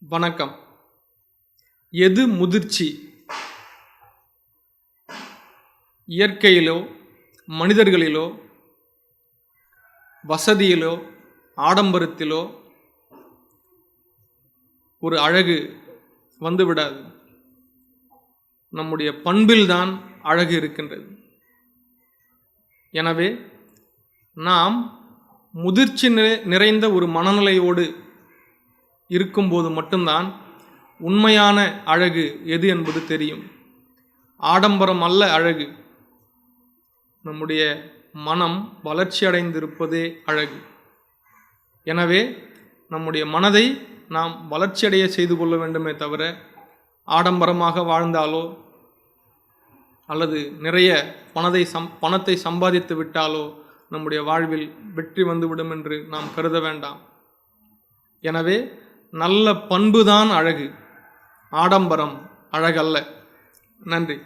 வணக்கம். எது முதிர்ச்சி? இயற்கையிலோ, மனிதர்களிலோ, வசதியிலோ, ஆடம்பரத்திலோ ஒரு அழகு வந்துவிடாது. நம்முடைய பண்பில்தான் அழகு இருக்கின்றது. எனவே நாம் முதிர்ச்சி நிறைந்த ஒரு மனநிலையோடு இருக்கும்போது மட்டும்தான் உண்மையான அழகு எது என்பது தெரியும். ஆடம்பரம் அல்ல அழகு. நம்முடைய மனம் வளர்ச்சி அடைந்திருப்பதே அழகு. எனவே நம்முடைய மனதை நாம் வளர்ச்சியடைய செய்து கொள்ள வேண்டுமே தவிர ஆடம்பரமாக வாழ்ந்தாலோ அல்லது நிறைய பணத்தை சம்பாதித்து விட்டாலோ நம்முடைய வாழ்வில் வெற்றி வந்துவிடும் என்று நாம் கருத வேண்டாம். எனவே நல்ல பண்புதான் அழகு, ஆடம்பரம் அழகல்ல. நன்றி.